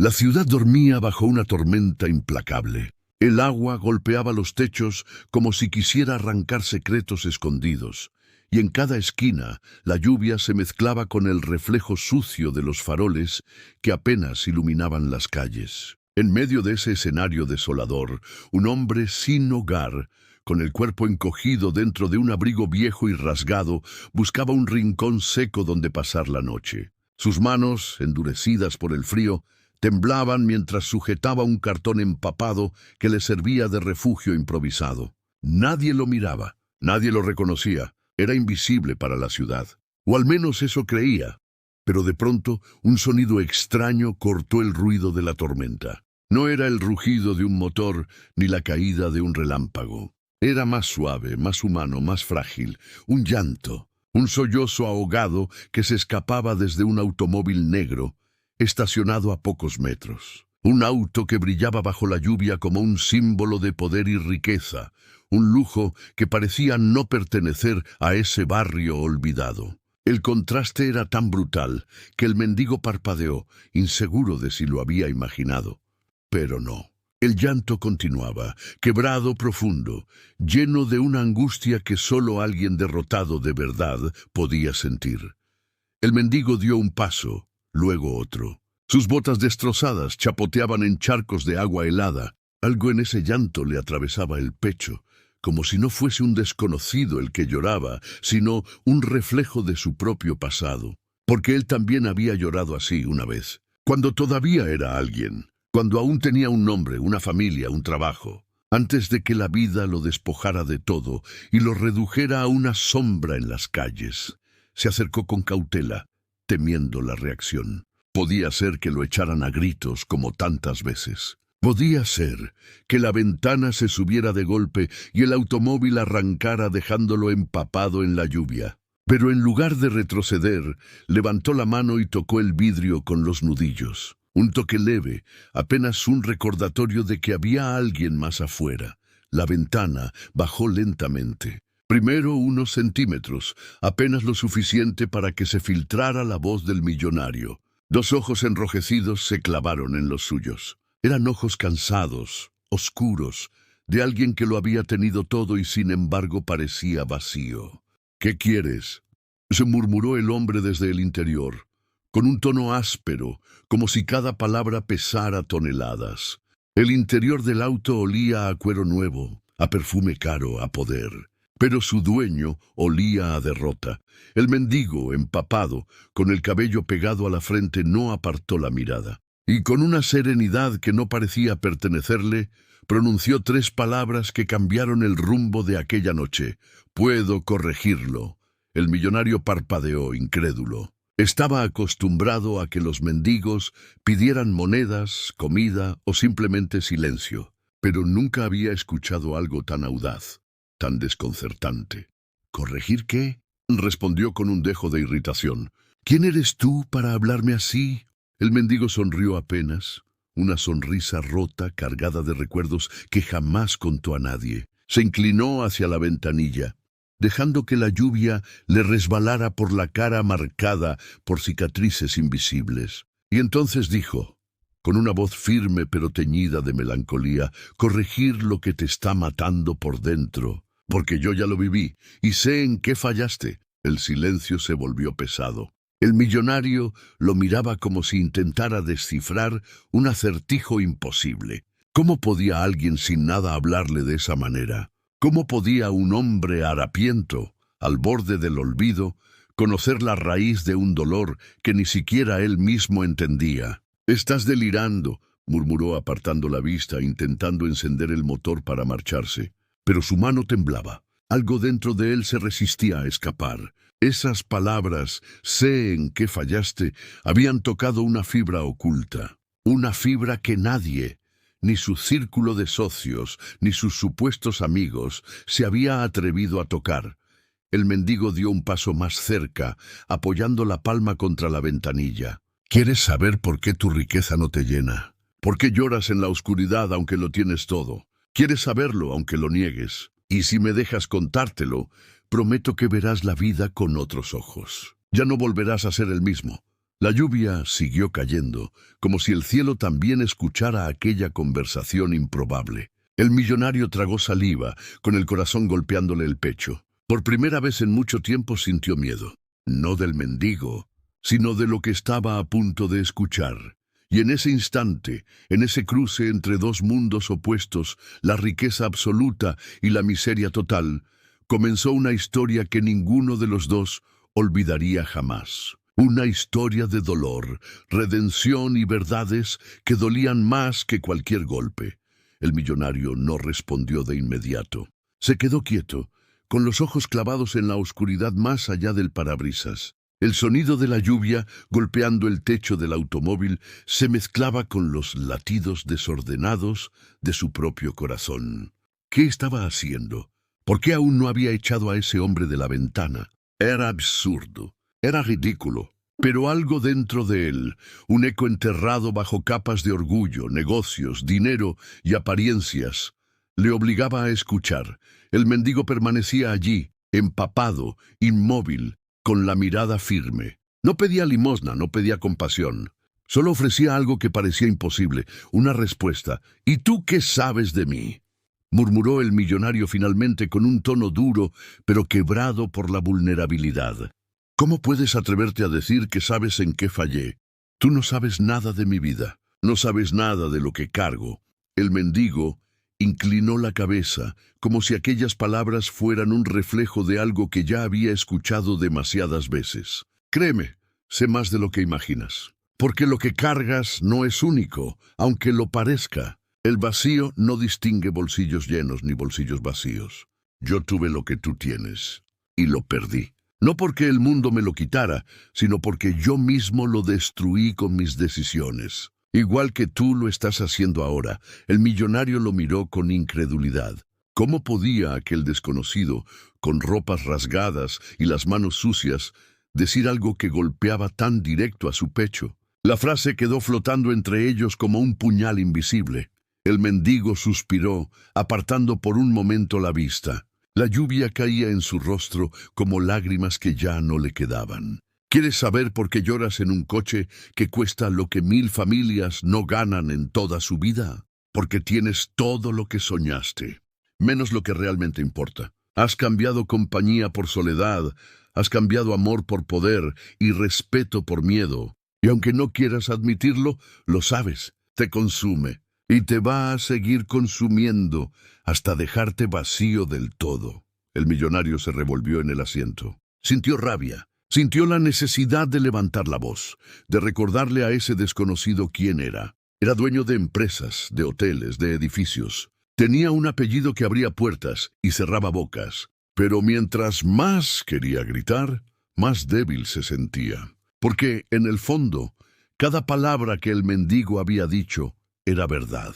La ciudad dormía bajo una tormenta implacable. El agua golpeaba los techos como si quisiera arrancar secretos escondidos, y en cada esquina la lluvia se mezclaba con el reflejo sucio de los faroles que apenas iluminaban las calles. En medio de ese escenario desolador, un hombre sin hogar, con el cuerpo encogido dentro de un abrigo viejo y rasgado, buscaba un rincón seco donde pasar la noche. Sus manos, endurecidas por el frío, temblaban mientras sujetaba un cartón empapado que le servía de refugio improvisado. Nadie lo miraba, nadie lo reconocía, era invisible para la ciudad. O al menos eso creía. Pero de pronto, un sonido extraño cortó el ruido de la tormenta. No era el rugido de un motor ni la caída de un relámpago. Era más suave, más humano, más frágil. Un llanto, un sollozo ahogado que se escapaba desde un automóvil negro, estacionado a pocos metros. Un auto que brillaba bajo la lluvia como un símbolo de poder y riqueza, un lujo que parecía no pertenecer a ese barrio olvidado. El contraste era tan brutal que el mendigo parpadeó, inseguro de si lo había imaginado. Pero no. El llanto continuaba, quebrado, profundo, lleno de una angustia que solo alguien derrotado de verdad podía sentir. El mendigo dio un paso, luego otro. Sus botas destrozadas chapoteaban en charcos de agua helada. Algo en ese llanto le atravesaba el pecho, como si no fuese un desconocido el que lloraba, sino un reflejo de su propio pasado. Porque él también había llorado así una vez, cuando todavía era alguien, cuando aún tenía un nombre, una familia, un trabajo, antes de que la vida lo despojara de todo y lo redujera a una sombra en las calles. Se acercó con cautela, temiendo la reacción. Podía ser que lo echaran a gritos como tantas veces. Podía ser que la ventana se subiera de golpe y el automóvil arrancara dejándolo empapado en la lluvia. Pero en lugar de retroceder, levantó la mano y tocó el vidrio con los nudillos. Un toque leve, apenas un recordatorio de que había alguien más afuera. La ventana bajó lentamente. Primero unos centímetros, apenas lo suficiente para que se filtrara la voz del millonario. Dos ojos enrojecidos se clavaron en los suyos. Eran ojos cansados, oscuros, de alguien que lo había tenido todo y sin embargo parecía vacío. «¿Qué quieres?», se murmuró el hombre desde el interior, con un tono áspero, como si cada palabra pesara toneladas. El interior del auto olía a cuero nuevo, a perfume caro, a poder. Pero su dueño olía a derrota. El mendigo, empapado, con el cabello pegado a la frente, no apartó la mirada. Y con una serenidad que no parecía pertenecerle, pronunció 3 palabras que cambiaron el rumbo de aquella noche. «Puedo corregirlo». El millonario parpadeó, incrédulo. Estaba acostumbrado a que los mendigos pidieran monedas, comida o simplemente silencio, pero nunca había escuchado algo tan audaz, tan desconcertante. «¿Corregir qué?», respondió con un dejo de irritación. «¿Quién eres tú para hablarme así?». El mendigo sonrió apenas, una sonrisa rota cargada de recuerdos que jamás contó a nadie. Se inclinó hacia la ventanilla, dejando que la lluvia le resbalara por la cara marcada por cicatrices invisibles. Y entonces dijo, con una voz firme pero teñida de melancolía: «Corregir lo que te está matando por dentro, porque yo ya lo viví y sé en qué fallaste». El silencio se volvió pesado. El millonario lo miraba como si intentara descifrar un acertijo imposible. ¿Cómo podía alguien sin nada hablarle de esa manera? ¿Cómo podía un hombre harapiento, al borde del olvido, conocer la raíz de un dolor que ni siquiera él mismo entendía? «Estás delirando», murmuró apartando la vista, intentando encender el motor para marcharse. Pero su mano temblaba. Algo dentro de él se resistía a escapar. Esas palabras, «sé en qué fallaste», habían tocado una fibra oculta. Una fibra que nadie, ni su círculo de socios, ni sus supuestos amigos, se había atrevido a tocar. El mendigo dio un paso más cerca, apoyando la palma contra la ventanilla. «¿Quieres saber por qué tu riqueza no te llena? ¿Por qué lloras en la oscuridad aunque lo tienes todo? ¿Quieres saberlo aunque lo niegues? Y si me dejas contártelo, prometo que verás la vida con otros ojos. Ya no volverás a ser el mismo. La lluvia siguió cayendo, como si el cielo también escuchara aquella conversación improbable. El millonario tragó saliva, con el corazón golpeándole el pecho. Por primera vez en mucho tiempo sintió miedo, no del mendigo, sino de lo que estaba a punto de escuchar. Y en ese instante, en ese cruce entre dos mundos opuestos, la riqueza absoluta y la miseria total, comenzó una historia que ninguno de los dos olvidaría jamás. Una historia de dolor, redención y verdades que dolían más que cualquier golpe. El millonario no respondió de inmediato. Se quedó quieto, con los ojos clavados en la oscuridad más allá del parabrisas. El sonido de la lluvia, golpeando el techo del automóvil, se mezclaba con los latidos desordenados de su propio corazón. ¿Qué estaba haciendo? ¿Por qué aún no había echado a ese hombre de la ventana? Era absurdo. Era ridículo, pero algo dentro de él, un eco enterrado bajo capas de orgullo, negocios, dinero y apariencias, le obligaba a escuchar. El mendigo permanecía allí, empapado, inmóvil, con la mirada firme. No pedía limosna, no pedía compasión. Solo ofrecía algo que parecía imposible, una respuesta. ¿Y tú qué sabes de mí?, murmuró el millonario finalmente con un tono duro, pero quebrado por la vulnerabilidad. ¿Cómo puedes atreverte a decir que sabes en qué fallé? Tú no sabes nada de mi vida, no sabes nada de lo que cargo. El mendigo inclinó la cabeza, como si aquellas palabras fueran un reflejo de algo que ya había escuchado demasiadas veces. Créeme, sé más de lo que imaginas, porque lo que cargas no es único, aunque lo parezca. El vacío no distingue bolsillos llenos ni bolsillos vacíos. Yo tuve lo que tú tienes, y lo perdí. No porque el mundo me lo quitara, sino porque yo mismo lo destruí con mis decisiones. Igual que tú lo estás haciendo ahora. El millonario lo miró con incredulidad. ¿Cómo podía aquel desconocido, con ropas rasgadas y las manos sucias, decir algo que golpeaba tan directo a su pecho? La frase quedó flotando entre ellos como un puñal invisible. El mendigo suspiró, apartando por un momento la vista. La lluvia caía en su rostro como lágrimas que ya no le quedaban. ¿Quieres saber por qué lloras en un coche que cuesta lo que 1000 familias no ganan en toda su vida? Porque tienes todo lo que soñaste, menos lo que realmente importa. Has cambiado compañía por soledad, has cambiado amor por poder y respeto por miedo. Y aunque no quieras admitirlo, lo sabes, te consume. Y te va a seguir consumiendo hasta dejarte vacío del todo. El millonario se revolvió en el asiento. Sintió rabia. Sintió la necesidad de levantar la voz, de recordarle a ese desconocido quién era. Era dueño de empresas, de hoteles, de edificios. Tenía un apellido que abría puertas y cerraba bocas. Pero mientras más quería gritar, más débil se sentía. Porque, en el fondo, cada palabra que el mendigo había dicho era verdad.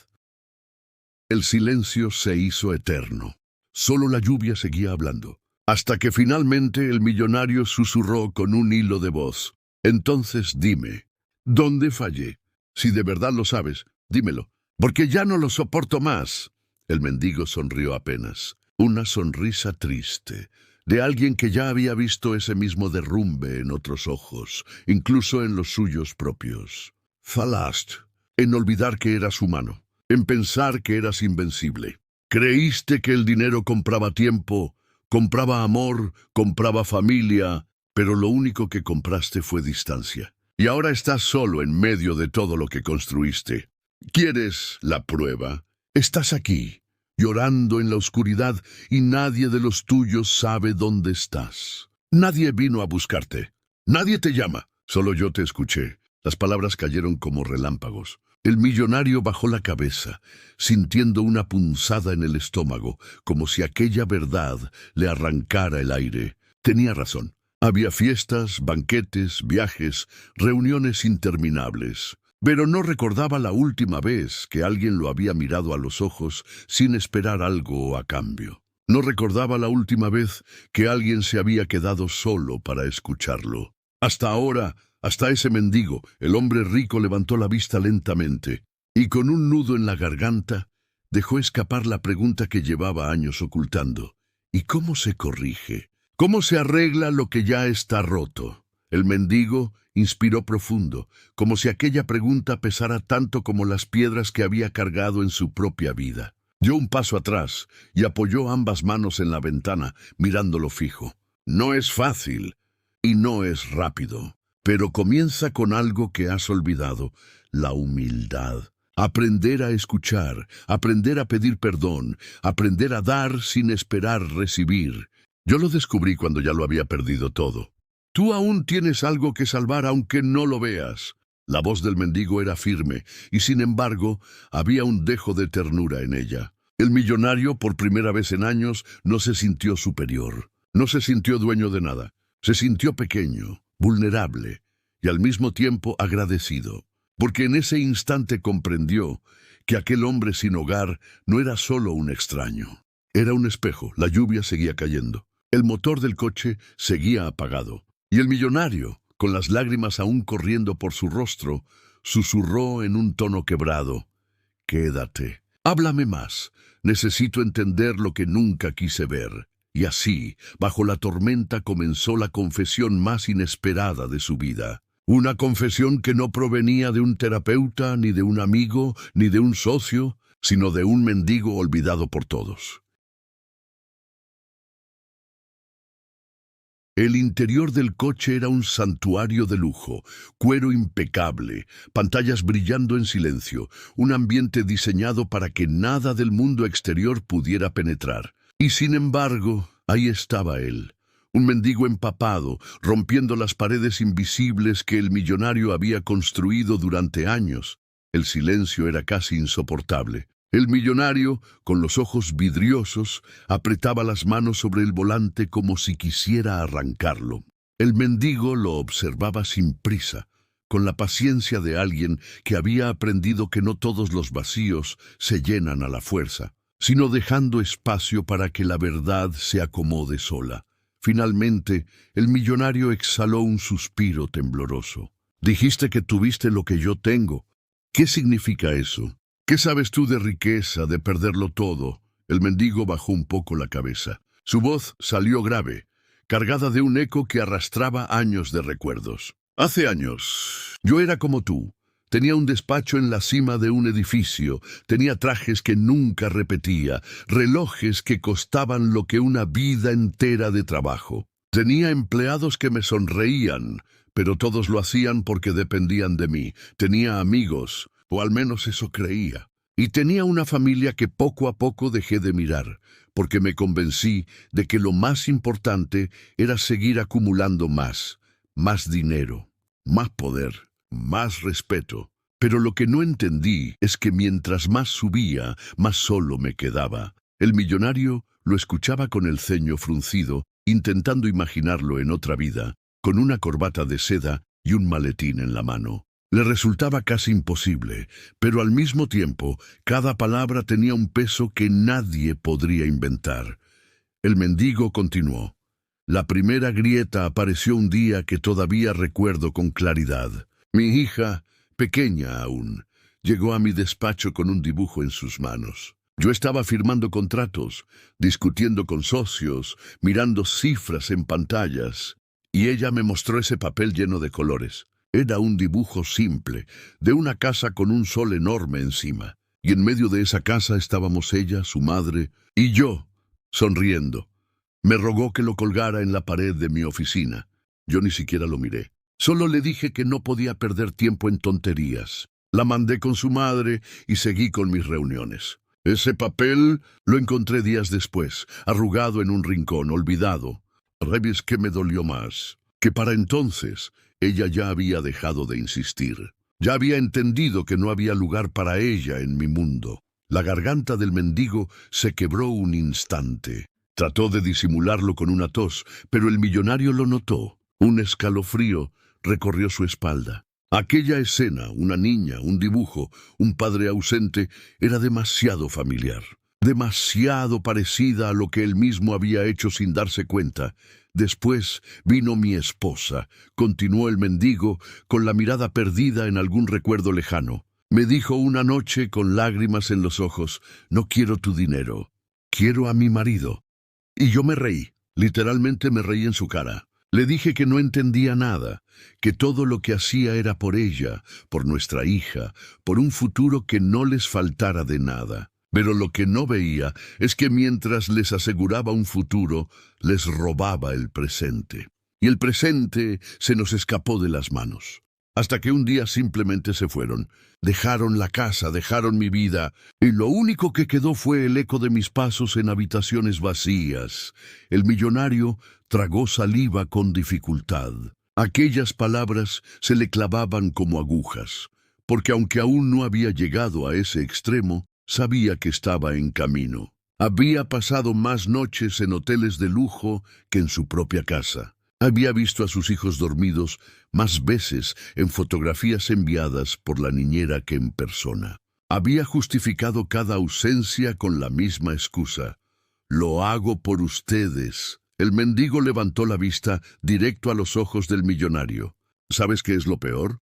El silencio se hizo eterno. Solo la lluvia seguía hablando, hasta que finalmente el millonario susurró con un hilo de voz. Entonces dime, ¿dónde fallé? Si de verdad lo sabes, dímelo, porque ya no lo soporto más. El mendigo sonrió apenas, una sonrisa triste, de alguien que ya había visto ese mismo derrumbe en otros ojos, incluso en los suyos propios. Fallaste en olvidar que eras humano, en pensar que eras invencible. Creíste que el dinero compraba tiempo, compraba amor, compraba familia, pero lo único que compraste fue distancia. Y ahora estás solo en medio de todo lo que construiste. ¿Quieres la prueba? Estás aquí, llorando en la oscuridad, y nadie de los tuyos sabe dónde estás. Nadie vino a buscarte. Nadie te llama. Solo yo te escuché. Las palabras cayeron como relámpagos. El millonario bajó la cabeza, sintiendo una punzada en el estómago, como si aquella verdad le arrancara el aire. Tenía razón. Había fiestas, banquetes, viajes, reuniones interminables. Pero no recordaba la última vez que alguien lo había mirado a los ojos sin esperar algo a cambio. No recordaba la última vez que alguien se había quedado solo para escucharlo. Hasta ahora, hasta ese mendigo, el hombre rico levantó la vista lentamente y con un nudo en la garganta dejó escapar la pregunta que llevaba años ocultando. ¿Y cómo se corrige? ¿Cómo se arregla lo que ya está roto? El mendigo inspiró profundo, como si aquella pregunta pesara tanto como las piedras que había cargado en su propia vida. Dio un paso atrás y apoyó ambas manos en la ventana, mirándolo fijo. No es fácil y no es rápido, pero comienza con algo que has olvidado: la humildad. Aprender a escuchar, aprender a pedir perdón, aprender a dar sin esperar recibir. Yo lo descubrí cuando ya lo había perdido todo. Tú aún tienes algo que salvar aunque no lo veas. La voz del mendigo era firme y sin embargo había un dejo de ternura en ella. El millonario, por primera vez en años, no se sintió superior. No se sintió dueño de nada. Se sintió pequeño, vulnerable y al mismo tiempo agradecido. Porque en ese instante comprendió que aquel hombre sin hogar no era solo un extraño. Era un espejo. La lluvia seguía cayendo. El motor del coche seguía apagado. Y el millonario, con las lágrimas aún corriendo por su rostro, susurró en un tono quebrado: «Quédate. Háblame más. Necesito entender lo que nunca quise ver». Y así, bajo la tormenta, comenzó la confesión más inesperada de su vida. Una confesión que no provenía de un terapeuta, ni de un amigo, ni de un socio, sino de un mendigo olvidado por todos. El interior del coche era un santuario de lujo, cuero impecable, pantallas brillando en silencio, un ambiente diseñado para que nada del mundo exterior pudiera penetrar. Y sin embargo, ahí estaba él, un mendigo empapado, rompiendo las paredes invisibles que el millonario había construido durante años. El silencio era casi insoportable. El millonario, con los ojos vidriosos, apretaba las manos sobre el volante como si quisiera arrancarlo. El mendigo lo observaba sin prisa, con la paciencia de alguien que había aprendido que no todos los vacíos se llenan a la fuerza, sino dejando espacio para que la verdad se acomode sola. Finalmente, el millonario exhaló un suspiro tembloroso. «Dijiste que tuviste lo que yo tengo. ¿Qué significa eso? ¿Qué sabes tú de riqueza, de perderlo todo?» El mendigo bajó un poco la cabeza. Su voz salió grave, cargada de un eco que arrastraba años de recuerdos. «Hace años, yo era como tú. Tenía un despacho en la cima de un edificio, tenía trajes que nunca repetía, relojes que costaban lo que una vida entera de trabajo. Tenía empleados que me sonreían, pero todos lo hacían porque dependían de mí. Tenía amigos, o al menos eso creía. Y tenía una familia que poco a poco dejé de mirar, porque me convencí de que lo más importante era seguir acumulando más dinero, más poder, más respeto. Pero lo que no entendí es que mientras más subía, más solo me quedaba. El millonario lo escuchaba con el ceño fruncido, intentando imaginarlo en otra vida, con una corbata de seda y un maletín en la mano. Le resultaba casi imposible, pero al mismo tiempo, cada palabra tenía un peso que nadie podría inventar. El mendigo continuó. La primera grieta apareció un día que todavía recuerdo con claridad. Mi hija, pequeña aún, llegó a mi despacho con un dibujo en sus manos. Yo estaba firmando contratos, discutiendo con socios, mirando cifras en pantallas, y ella me mostró ese papel lleno de colores. Era un dibujo simple, de una casa con un sol enorme encima, y en medio de esa casa estábamos ella, su madre, y yo, sonriendo. Me rogó que lo colgara en la pared de mi oficina. Yo ni siquiera lo miré. Solo le dije que no podía perder tiempo en tonterías. La mandé con su madre y seguí con mis reuniones. Ese papel lo encontré días después, arrugado en un rincón, olvidado. ¿Sabes qué me dolió más? Que para entonces ella ya había dejado de insistir. Ya había entendido que no había lugar para ella en mi mundo. La garganta del mendigo se quebró un instante. Trató de disimularlo con una tos, pero el millonario lo notó. Un escalofrío recorrió su espalda. Aquella escena, una niña, un dibujo, un padre ausente, era demasiado familiar, demasiado parecida a lo que él mismo había hecho sin darse cuenta. Después vino mi esposa, continuó el mendigo, con la mirada perdida en algún recuerdo lejano. Me dijo una noche con lágrimas en los ojos: «No quiero tu dinero, quiero a mi marido». Y yo me reí, literalmente me reí en su cara. Le dije que no entendía nada, que todo lo que hacía era por ella, por nuestra hija, por un futuro que no les faltara de nada. Pero lo que no veía es que mientras les aseguraba un futuro, les robaba el presente. Y el presente se nos escapó de las manos. Hasta que un día simplemente se fueron. Dejaron la casa, dejaron mi vida, y lo único que quedó fue el eco de mis pasos en habitaciones vacías. El millonario tragó saliva con dificultad. Aquellas palabras se le clavaban como agujas, porque aunque aún no había llegado a ese extremo, sabía que estaba en camino. Había pasado más noches en hoteles de lujo que en su propia casa. Había visto a sus hijos dormidos más veces en fotografías enviadas por la niñera que en persona. Había justificado cada ausencia con la misma excusa. Lo hago por ustedes. El mendigo levantó la vista directo a los ojos del millonario. ¿Sabes qué es lo peor?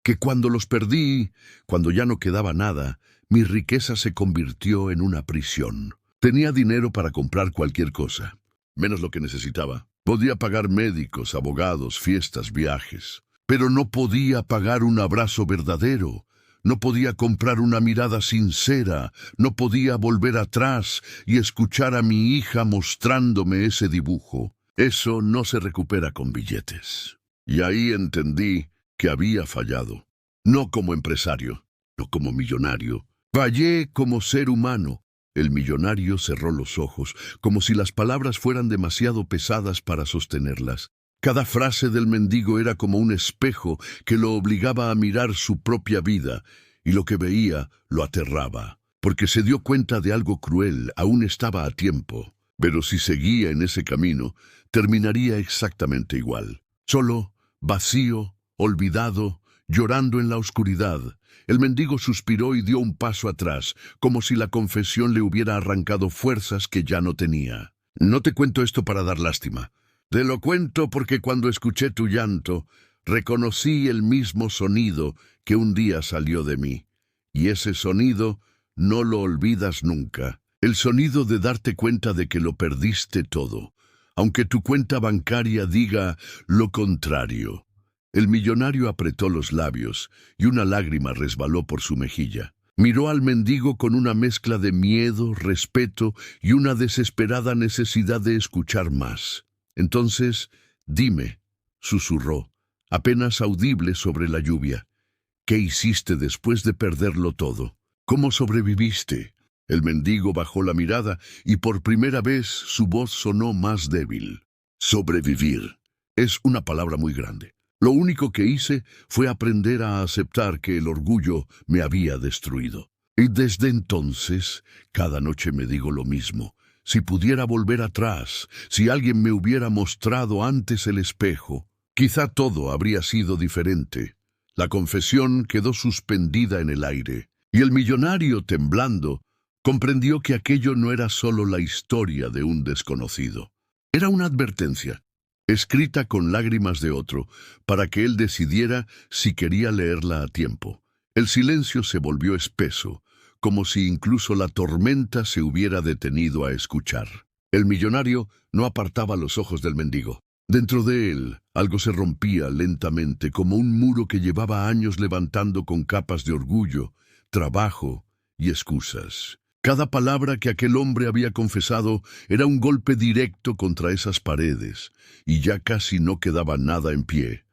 Que cuando los perdí, cuando ya no quedaba nada, mi riqueza se convirtió en una prisión. Tenía dinero para comprar cualquier cosa, menos lo que necesitaba. Podía pagar médicos, abogados, fiestas, viajes. Pero no podía pagar un abrazo verdadero. No podía comprar una mirada sincera. No podía volver atrás y escuchar a mi hija mostrándome ese dibujo. Eso no se recupera con billetes. Y ahí entendí que había fallado. No como empresario, no como millonario. Fallé como ser humano. El millonario cerró los ojos, como si las palabras fueran demasiado pesadas para sostenerlas. Cada frase del mendigo era como un espejo que lo obligaba a mirar su propia vida, y lo que veía lo aterraba, porque se dio cuenta de algo cruel. Aún estaba a tiempo, pero si seguía en ese camino, terminaría exactamente igual. Solo, vacío, olvidado, llorando en la oscuridad. El mendigo suspiró y dio un paso atrás, como si la confesión le hubiera arrancado fuerzas que ya no tenía. No te cuento esto para dar lástima. Te lo cuento porque cuando escuché tu llanto, reconocí el mismo sonido que un día salió de mí. Y ese sonido no lo olvidas nunca. El sonido de darte cuenta de que lo perdiste todo, aunque tu cuenta bancaria diga lo contrario. El millonario apretó los labios y una lágrima resbaló por su mejilla. Miró al mendigo con una mezcla de miedo, respeto y una desesperada necesidad de escuchar más. Entonces, dime, susurró, apenas audible sobre la lluvia, ¿qué hiciste después de perderlo todo? ¿Cómo sobreviviste? El mendigo bajó la mirada y por primera vez su voz sonó más débil. Sobrevivir es una palabra muy grande. Lo único que hice fue aprender a aceptar que el orgullo me había destruido. Y desde entonces, cada noche me digo lo mismo. Si pudiera volver atrás, si alguien me hubiera mostrado antes el espejo, quizá todo habría sido diferente. La confesión quedó suspendida en el aire, y el millonario, temblando, comprendió que aquello no era solo la historia de un desconocido. Era una advertencia, escrita con lágrimas de otro, para que él decidiera si quería leerla a tiempo. El silencio se volvió espeso, como si incluso la tormenta se hubiera detenido a escuchar. El millonario no apartaba los ojos del mendigo. Dentro de él, algo se rompía lentamente, como un muro que llevaba años levantando con capas de orgullo, trabajo y excusas. Cada palabra que aquel hombre había confesado era un golpe directo contra esas paredes, y ya casi no quedaba nada en pie.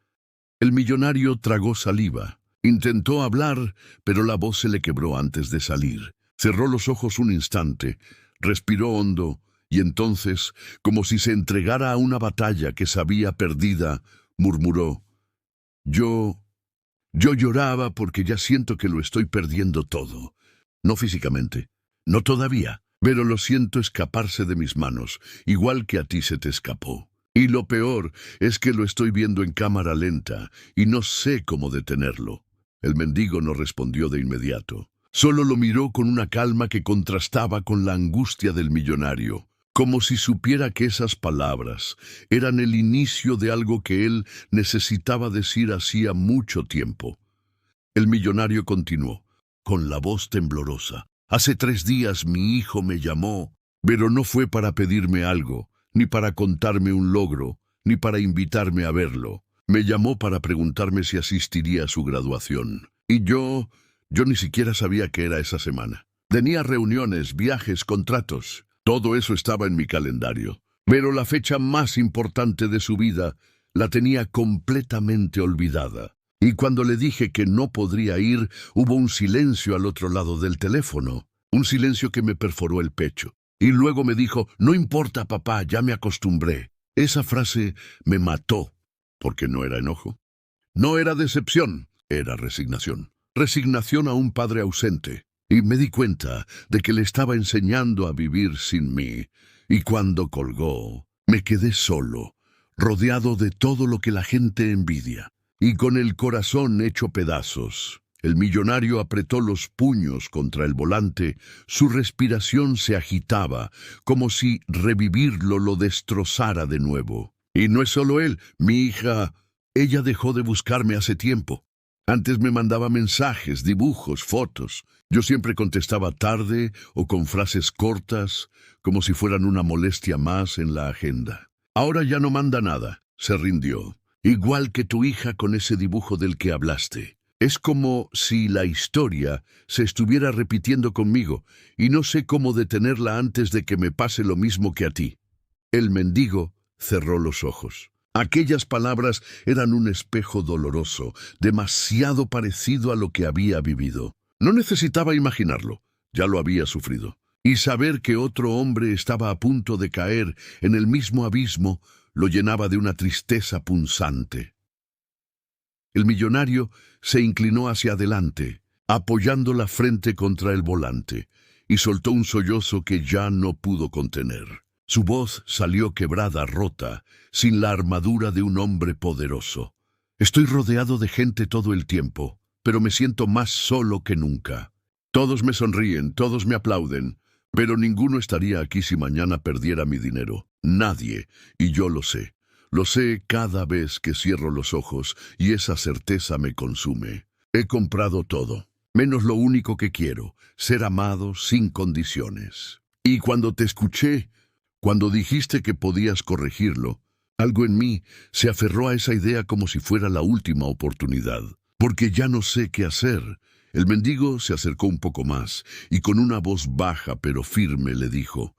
El millonario tragó saliva. Intentó hablar, pero la voz se le quebró antes de salir. Cerró los ojos un instante, respiró hondo, y entonces, como si se entregara a una batalla que sabía perdida, murmuró: Yo lloraba porque ya siento que lo estoy perdiendo todo. No físicamente, no todavía, pero lo siento escaparse de mis manos, igual que a ti se te escapó. Y lo peor es que lo estoy viendo en cámara lenta, y no sé cómo detenerlo. El mendigo no respondió de inmediato. Solo lo miró con una calma que contrastaba con la angustia del millonario, como si supiera que esas palabras eran el inicio de algo que él necesitaba decir hacía mucho tiempo. El millonario continuó, con la voz temblorosa. Hace 3 días mi hijo me llamó, pero no fue para pedirme algo, ni para contarme un logro. ni para invitarme a verlo. Me llamó para preguntarme si asistiría a su graduación. Y yo ni siquiera sabía qué era esa semana. Tenía reuniones, viajes, contratos. Todo eso estaba en mi calendario. Pero la fecha más importante de su vida la tenía completamente olvidada. Y cuando le dije que no podría ir, hubo un silencio al otro lado del teléfono. Un silencio que me perforó el pecho. Y luego me dijo, no importa, papá, ya me acostumbré. Esa frase me mató, porque no era enojo. No era decepción, era resignación. Resignación a un padre ausente. Y me di cuenta de que le estaba enseñando a vivir sin mí. Y cuando colgó, me quedé solo, rodeado de todo lo que la gente envidia. Y con el corazón hecho pedazos. El millonario apretó los puños contra el volante, su respiración se agitaba, como si revivirlo lo destrozara de nuevo. Y no es solo él, mi hija, ella dejó de buscarme hace tiempo. Antes me mandaba mensajes, dibujos, fotos. Yo siempre contestaba tarde o con frases cortas, como si fueran una molestia más en la agenda. Ahora ya no manda nada, se rindió. Igual que tu hija con ese dibujo del que hablaste. Es como si la historia se estuviera repitiendo conmigo y no sé cómo detenerla antes de que me pase lo mismo que a ti. El mendigo cerró los ojos. Aquellas palabras eran un espejo doloroso, demasiado parecido a lo que había vivido. No necesitaba imaginarlo, ya lo había sufrido. Y saber que otro hombre estaba a punto de caer en el mismo abismo lo llenaba de una tristeza punzante. El millonario se inclinó hacia adelante, apoyando la frente contra el volante, y soltó un sollozo que ya no pudo contener. Su voz salió quebrada, rota, sin la armadura de un hombre poderoso. Estoy rodeado de gente todo el tiempo, pero me siento más solo que nunca. Todos me sonríen, todos me aplauden, pero ninguno estaría aquí si mañana perdiera mi dinero. Nadie, y yo lo sé. Lo sé cada vez que cierro los ojos y esa certeza me consume. He comprado todo, menos lo único que quiero, ser amado sin condiciones. Y cuando te escuché, cuando dijiste que podías corregirlo, algo en mí se aferró a esa idea como si fuera la última oportunidad. Porque ya no sé qué hacer. El mendigo se acercó un poco más y con una voz baja pero firme le dijo,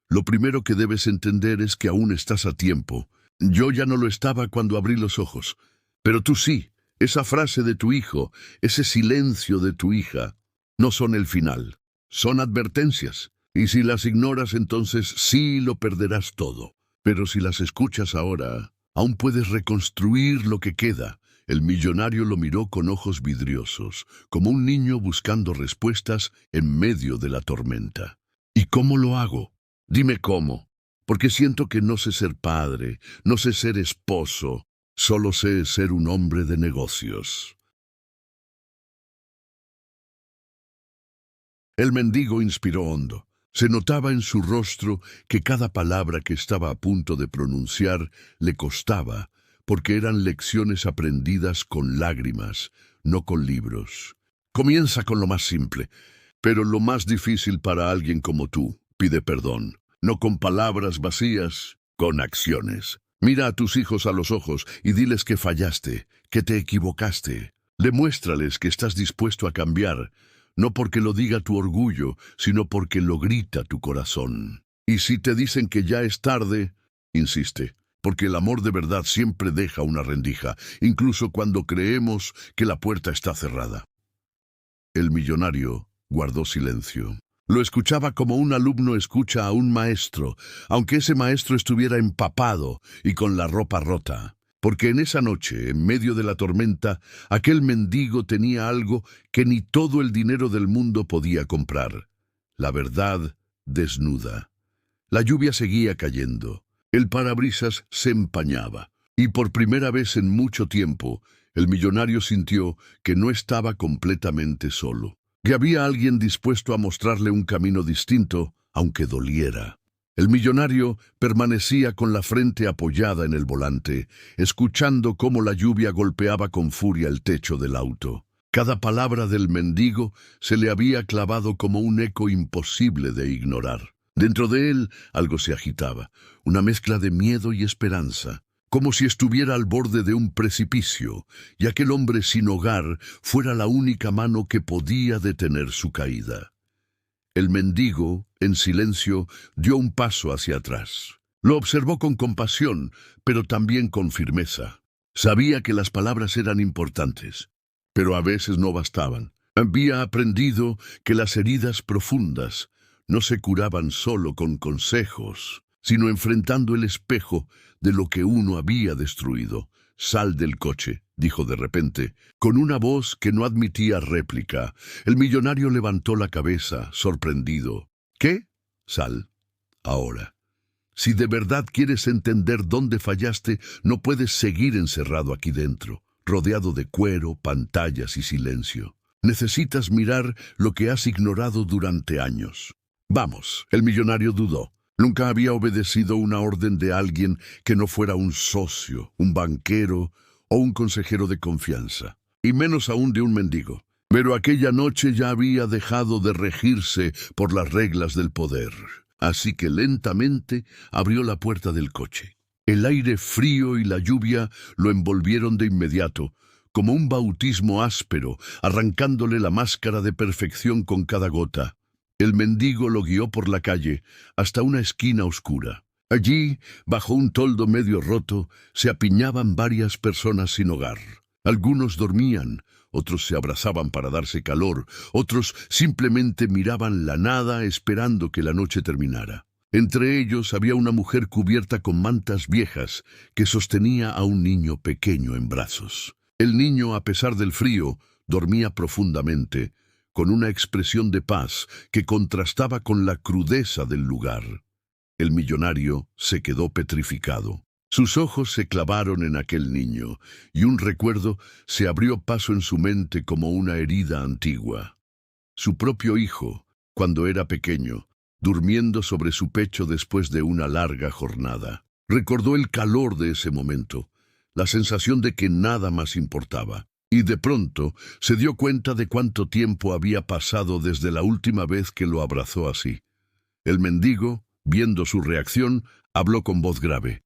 lo primero que debes entender es que aún estás a tiempo. Yo ya no lo estaba cuando abrí los ojos, pero tú sí. Esa frase de tu hijo, ese silencio de tu hija, no son el final, son advertencias. Y si las ignoras, entonces sí lo perderás todo. Pero si las escuchas ahora, aún puedes reconstruir lo que queda. El millonario lo miró con ojos vidriosos, como un niño buscando respuestas en medio de la tormenta. ¿Y cómo lo hago? Dime cómo. Porque siento que no sé ser padre, no sé ser esposo, solo sé ser un hombre de negocios. El mendigo inspiró hondo. Se notaba en su rostro que cada palabra que estaba a punto de pronunciar le costaba, porque eran lecciones aprendidas con lágrimas, no con libros. Comienza con lo más simple, pero lo más difícil para alguien como tú, pide perdón. No con palabras vacías, con acciones. Mira a tus hijos a los ojos y diles que fallaste, que te equivocaste. Demuéstrales que estás dispuesto a cambiar, no porque lo diga tu orgullo, sino porque lo grita tu corazón. Y si te dicen que ya es tarde, insiste, porque el amor de verdad siempre deja una rendija, incluso cuando creemos que la puerta está cerrada. El millonario guardó silencio. Lo escuchaba como un alumno escucha a un maestro, aunque ese maestro estuviera empapado y con la ropa rota. Porque en esa noche, en medio de la tormenta, aquel mendigo tenía algo que ni todo el dinero del mundo podía comprar. La verdad desnuda. La lluvia seguía cayendo. El parabrisas se empañaba. Y por primera vez en mucho tiempo, el millonario sintió que no estaba completamente solo. Que había alguien dispuesto a mostrarle un camino distinto, aunque doliera. El millonario permanecía con la frente apoyada en el volante, escuchando cómo la lluvia golpeaba con furia el techo del auto. Cada palabra del mendigo se le había clavado como un eco imposible de ignorar. Dentro de él algo se agitaba, una mezcla de miedo y esperanza. como si estuviera al borde de un precipicio, y aquel hombre sin hogar fuera la única mano que podía detener su caída. El mendigo, en silencio, dio un paso hacia atrás. Lo observó con compasión, pero también con firmeza. Sabía que las palabras eran importantes, pero a veces no bastaban. Había aprendido que las heridas profundas no se curaban solo con consejos, sino enfrentando el espejo de lo que uno había destruido. «Sal del coche», dijo de repente, con una voz que no admitía réplica. El millonario levantó la cabeza, sorprendido. «¿Qué?» «Sal. Ahora. Si de verdad quieres entender dónde fallaste, no puedes seguir encerrado aquí dentro, rodeado de cuero, pantallas y silencio. Necesitas mirar lo que has ignorado durante años». «Vamos», el millonario dudó. Nunca había obedecido una orden de alguien que no fuera un socio, un banquero o un consejero de confianza, y menos aún de un mendigo. Pero aquella noche ya había dejado de regirse por las reglas del poder. Así que lentamente abrió la puerta del coche. El aire frío y la lluvia lo envolvieron de inmediato, como un bautismo áspero, arrancándole la máscara de perfección con cada gota. El mendigo lo guió por la calle hasta una esquina oscura. Allí, bajo un toldo medio roto, se apiñaban varias personas sin hogar. Algunos dormían, otros se abrazaban para darse calor, otros simplemente miraban la nada esperando que la noche terminara. Entre ellos había una mujer cubierta con mantas viejas que sostenía a un niño pequeño en brazos. El niño, a pesar del frío, dormía profundamente, con una expresión de paz que contrastaba con la crudeza del lugar. El millonario se quedó petrificado. Sus ojos se clavaron en aquel niño, y un recuerdo se abrió paso en su mente como una herida antigua. Su propio hijo, cuando era pequeño, durmiendo sobre su pecho después de una larga jornada. Recordó el calor de ese momento, la sensación de que nada más importaba. Y de pronto se dio cuenta de cuánto tiempo había pasado desde la última vez que lo abrazó así. El mendigo, viendo su reacción, habló con voz grave.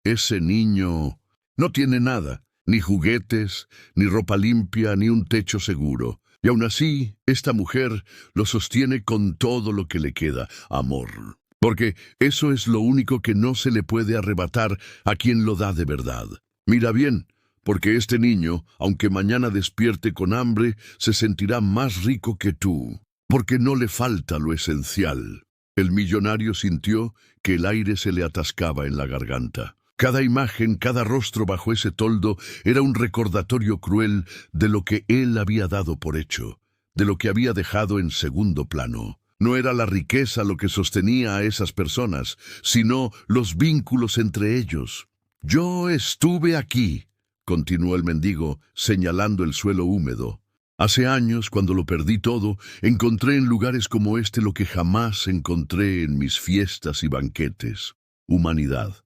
«Ese niño no tiene nada, ni juguetes, ni ropa limpia, ni un techo seguro. Y aún así, esta mujer lo sostiene con todo lo que le queda, amor. Porque eso es lo único que no se le puede arrebatar a quien lo da de verdad. Mira bien, porque este niño, aunque mañana despierte con hambre, se sentirá más rico que tú, porque no le falta lo esencial». El millonario sintió que el aire se le atascaba en la garganta. Cada imagen, cada rostro bajo ese toldo era un recordatorio cruel de lo que él había dado por hecho, de lo que había dejado en segundo plano. No era la riqueza lo que sostenía a esas personas, sino los vínculos entre ellos. «Yo estuve aquí», continuó el mendigo, señalando el suelo húmedo. «Hace años, cuando lo perdí todo, encontré en lugares como este lo que jamás encontré en mis fiestas y banquetes: humanidad.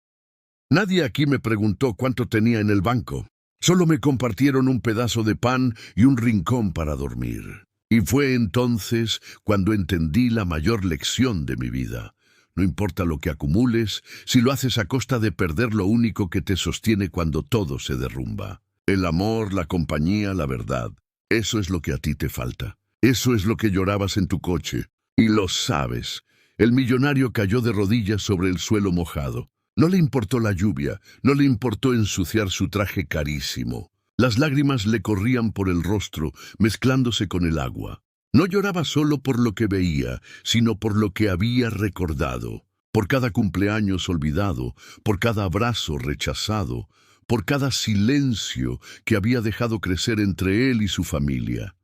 Nadie aquí me preguntó cuánto tenía en el banco. Solo me compartieron un pedazo de pan y un rincón para dormir. Y fue entonces cuando entendí la mayor lección de mi vida. No importa lo que acumules, si lo haces a costa de perder lo único que te sostiene cuando todo se derrumba. El amor, la compañía, la verdad. Eso es lo que a ti te falta. Eso es lo que llorabas en tu coche. Y lo sabes». El millonario cayó de rodillas sobre el suelo mojado. No le importó la lluvia, no le importó ensuciar su traje carísimo. Las lágrimas le corrían por el rostro, mezclándose con el agua. No lloraba solo por lo que veía, sino por lo que había recordado, por cada cumpleaños olvidado, por cada abrazo rechazado, por cada silencio que había dejado crecer entre él y su familia.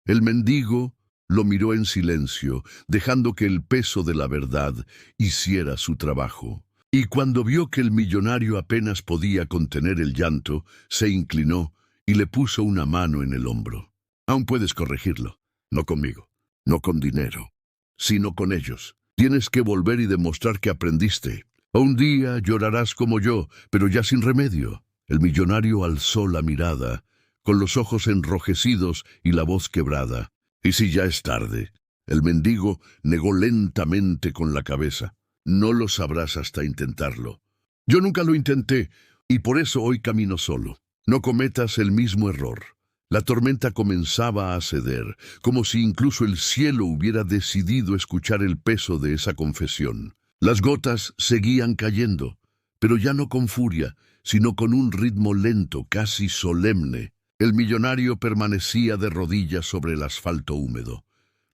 El mendigo lo miró en silencio, dejando que el peso de la verdad hiciera su trabajo. Y cuando vio que el millonario apenas podía contener el llanto, se inclinó y le puso una mano en el hombro. «Aún puedes corregirlo. No conmigo, no con dinero, sino con ellos. Tienes que volver y demostrar que aprendiste. Un día llorarás como yo, pero ya sin remedio». El millonario alzó la mirada, con los ojos enrojecidos y la voz quebrada. «¿Y si ya es tarde?». El mendigo negó lentamente con la cabeza. «No lo sabrás hasta intentarlo. Yo nunca lo intenté, y por eso hoy camino solo. No cometas el mismo error. La tormenta comenzaba a ceder, como si incluso el cielo hubiera decidido escuchar el peso de esa confesión. Las gotas seguían cayendo, pero ya no con furia, sino con un ritmo lento, casi solemne. El millonario permanecía de rodillas sobre el asfalto húmedo,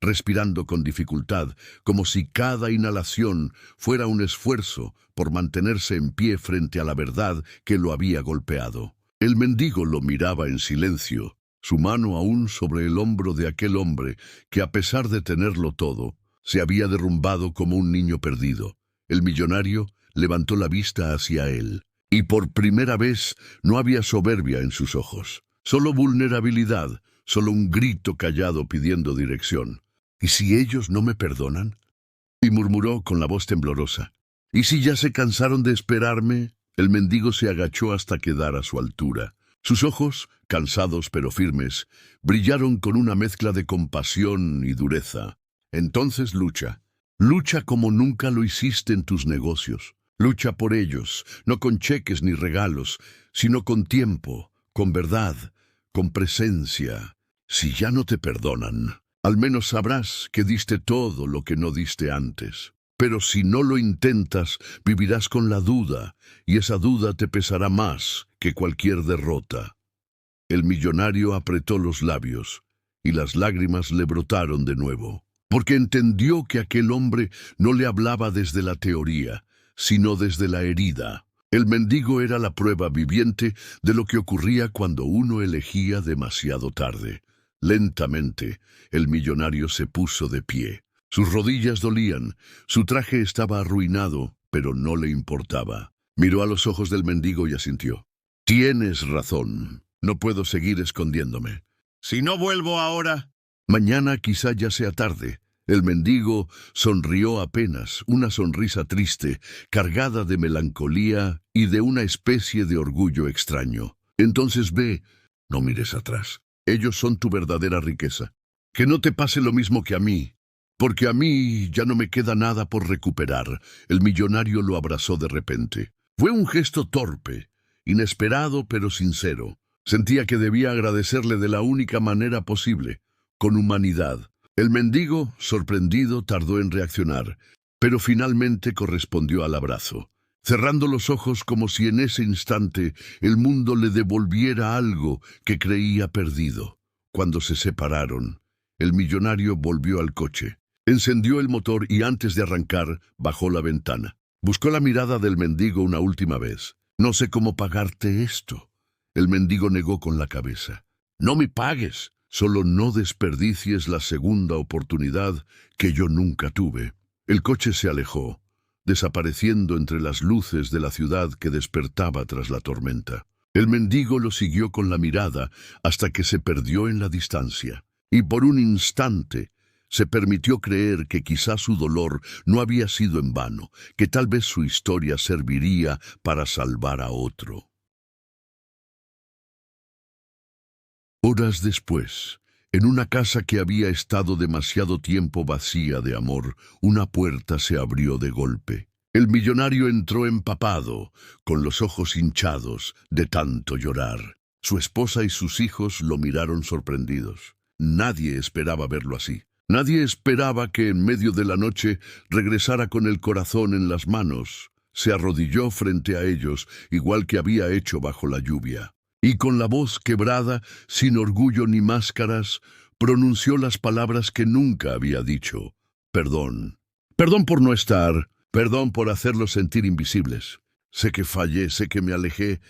respirando con dificultad, como si cada inhalación fuera un esfuerzo por mantenerse en pie frente a la verdad que lo había golpeado. El mendigo lo miraba en silencio, su mano aún sobre el hombro de aquel hombre que, a pesar de tenerlo todo, se había derrumbado como un niño perdido. El millonario levantó la vista hacia él, y por primera vez no había soberbia en sus ojos, solo vulnerabilidad, solo un grito callado pidiendo dirección. ¿Y si ellos no me perdonan? Y murmuró con la voz temblorosa. ¿Y si ya se cansaron de esperarme? El mendigo se agachó hasta quedar a su altura. Sus ojos, cansados pero firmes, brillaron con una mezcla de compasión y dureza. Entonces lucha. Lucha como nunca lo hiciste en tus negocios. Lucha por ellos, no con cheques ni regalos, sino con tiempo, con verdad, con presencia. Si ya no te perdonan, al menos sabrás que diste todo lo que no diste antes. Pero si no lo intentas, vivirás con la duda, y esa duda te pesará más que cualquier derrota. El millonario apretó los labios, y las lágrimas le brotaron de nuevo, porque entendió que aquel hombre no le hablaba desde la teoría, sino desde la herida. El mendigo era la prueba viviente de lo que ocurría cuando uno elegía demasiado tarde. Lentamente, el millonario se puso de pie. Sus rodillas dolían, su traje estaba arruinado, pero no le importaba. Miró a los ojos del mendigo y asintió. Tienes razón, no puedo seguir escondiéndome. Si no vuelvo ahora, mañana quizá ya sea tarde. El mendigo sonrió apenas, una sonrisa triste, cargada de melancolía y de una especie de orgullo extraño. Entonces ve, no mires atrás. Ellos son tu verdadera riqueza. Que no te pase lo mismo que a mí. Porque a mí ya no me queda nada por recuperar. El millonario lo abrazó de repente. Fue un gesto torpe, inesperado pero sincero. Sentía que debía agradecerle de la única manera posible, con humanidad. El mendigo, sorprendido, tardó en reaccionar, pero finalmente correspondió al abrazo, cerrando los ojos como si en ese instante el mundo le devolviera algo que creía perdido. Cuando se separaron, el millonario volvió al coche. Encendió el motor y antes de arrancar, bajó la ventana. Buscó la mirada del mendigo una última vez. No sé cómo pagarte esto. El mendigo negó con la cabeza. No me pagues, solo no desperdicies la segunda oportunidad que yo nunca tuve. El coche se alejó, desapareciendo entre las luces de la ciudad que despertaba tras la tormenta. El mendigo lo siguió con la mirada hasta que se perdió en la distancia. Y por un instante, se permitió creer que quizá su dolor no había sido en vano, que tal vez su historia serviría para salvar a otro. Horas después, en una casa que había estado demasiado tiempo vacía de amor, una puerta se abrió de golpe. El millonario entró empapado, con los ojos hinchados de tanto llorar. Su esposa y sus hijos lo miraron sorprendidos. Nadie esperaba verlo así. Nadie esperaba que en medio de la noche regresara con el corazón en las manos. Se arrodilló frente a ellos, igual que había hecho bajo la lluvia. Y con la voz quebrada, sin orgullo ni máscaras, pronunció las palabras que nunca había dicho. Perdón. Perdón por no estar. Perdón por hacerlos sentir invisibles. Sé que fallé, sé que me alejé,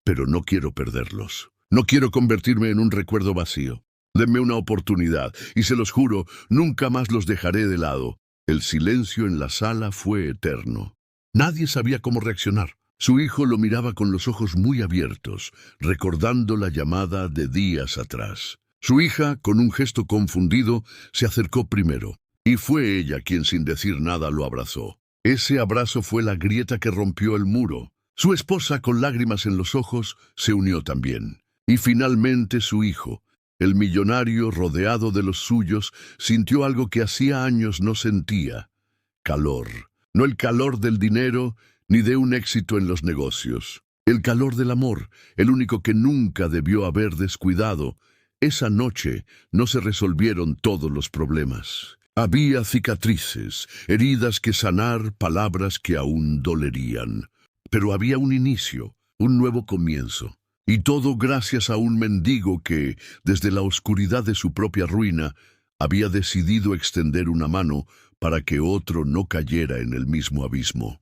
pero no quiero perderlos. No quiero convertirme en un recuerdo vacío. Denme una oportunidad, y se los juro, nunca más los dejaré de lado. El silencio en la sala fue eterno. Nadie sabía cómo reaccionar. Su hijo lo miraba con los ojos muy abiertos, recordando la llamada de días atrás. Su hija, con un gesto confundido, se acercó primero, y fue ella quien sin decir nada lo abrazó. Ese abrazo fue la grieta que rompió el muro. Su esposa, con lágrimas en los ojos, se unió también. Y finalmente su hijo. El millonario, rodeado de los suyos, sintió algo que hacía años no sentía. Calor. No el calor del dinero, ni de un éxito en los negocios. El calor del amor, el único que nunca debió haber descuidado. Esa noche no se resolvieron todos los problemas. Había cicatrices, heridas que sanar, palabras que aún dolerían. Pero había un inicio, un nuevo comienzo. Y todo gracias a un mendigo que, desde la oscuridad de su propia ruina, había decidido extender una mano para que otro no cayera en el mismo abismo.